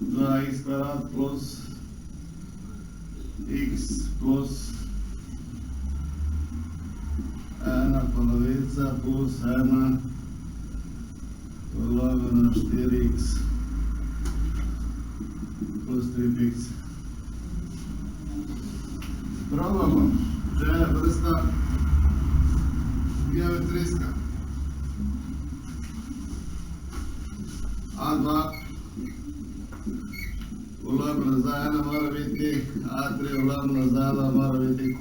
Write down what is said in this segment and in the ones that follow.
2x kvadrat plus x plus 1 polovica plus 1 polovina 4x plus 3x. Probamo, že je vrsta geometrijska. A2 ulomljeno za 1 mora biti, A3 ulomljeno za 2 mora biti Q.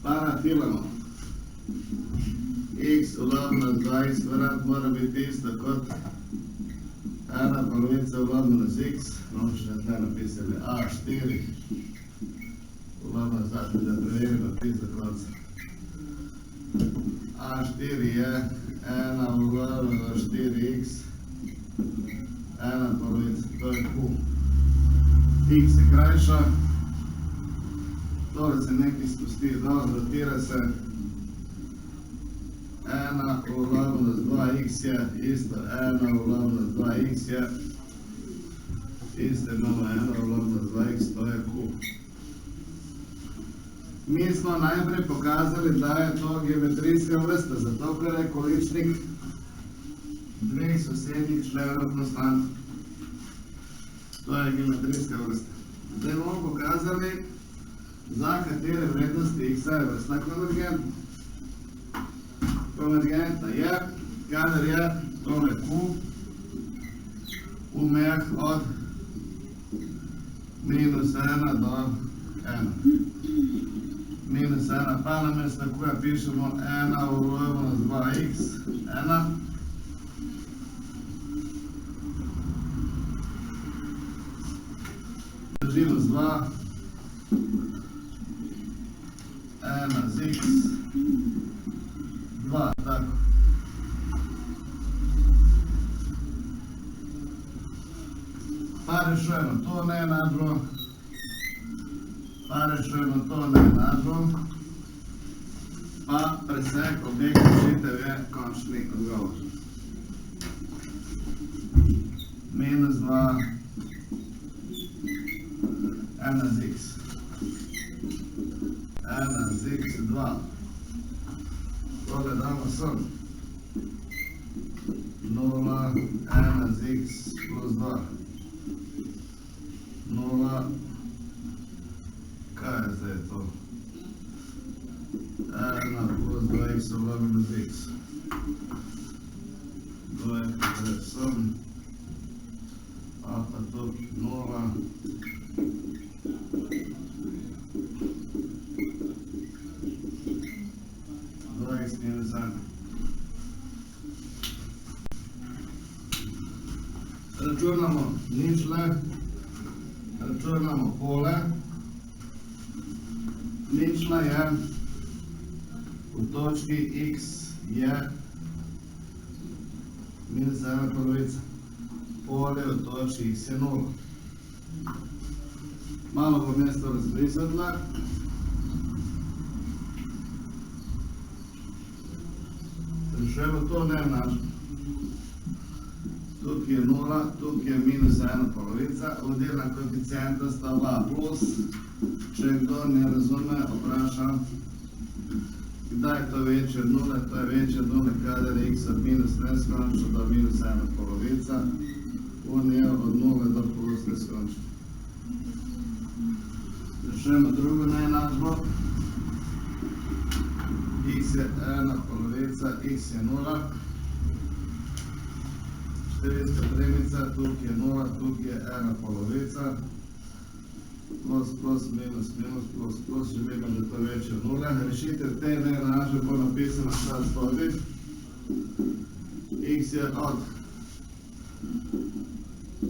Pa nafilamo. X ulomljeno 2x kvadrat mora biti isto kot 1 polovica ulomljeno z x. No, še ne tle napisali A4 ulomljeno za, da preverimo pis do konca. A4 je 1 ulomljeno 4x 1 polovica, to je Q. X je krajša, tole se nekaj spusti dol, rotira se. 1 ulomljeno z 2x je isto 1 ulomljeno z 2x je isto imamo 1 ulomljeno z 2x, to je Q. Mi smo najprej pokazali, da je to geometrijska vrsta, zato ker je količnik dveh sosednjih členov konstant. To je geometrijska vrsta. Zdaj bomo pokazali, za katere vrednosti x je vrsta konvergentna. Konvergentna je, kadar je tole Q v mejah od -1 do 1. -1 pa namesto Q pišemo 1 ulomljeno z 2x, 1. Množimo z 2, 1 z x, 2, tako. Pa rešujemo to neenačbo, pa rešujemo to neenačbo, pa presek obeh rešitev je končni odgovor. -2, 1 z x, 1 z x, 2. Tole damo sem. 0, 1 z x plus 2. 0, kaj je zdaj to? 1 plus 2x ulomljeno z x. 2 je kaj sem. A pa to 0. Računamo ničle, računamo pole. Ničla je v točki x je -1 polovica. Pole v točki x je 0. Malo bom jaz to razbrisal tle. Rešujemo to neenačbo. Tukaj je 0, tukaj je -1 polovica, vodilna koeficienta sta oba plus. Če kdo ne razume, vprašam, kdaj je to večje od 0, to je večje od 0, kadar je x od minus neskončno do -1 polovica, unija od 0 do plus neskončno. Rešujemo drugo neenačbo. X je 1 polovica, x je 0. Številska premica, tukaj je 0, tukaj je 1 polovica. Plus, plus, minus, minus, plus, plus, že vemo, da to je večje od 0. Rešitev te neenačbe bo napisana sad spodaj. X je od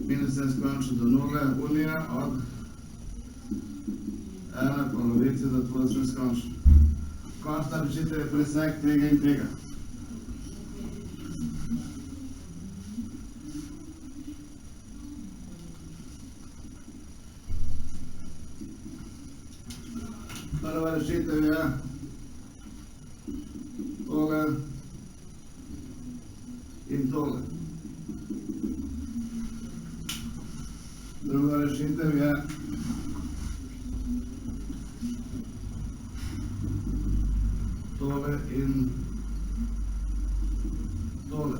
minus neskončno do 0, unija od 1 polovice do plus neskončno. Končna rešitev je presek tega in tega. Prva rešitev je tole in tole. Druga rešitev je tole in tole.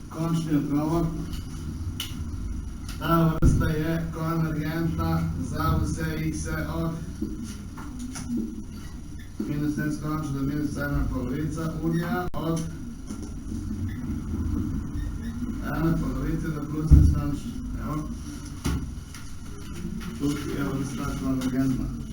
Končni odgovor. Ta vrsta je konvergentna za vse x od minus 1 skončno do minus 1 polovica unija od 1 polovice do plus 1 skončno. Evo. Tukaj je vrsta konvergentna.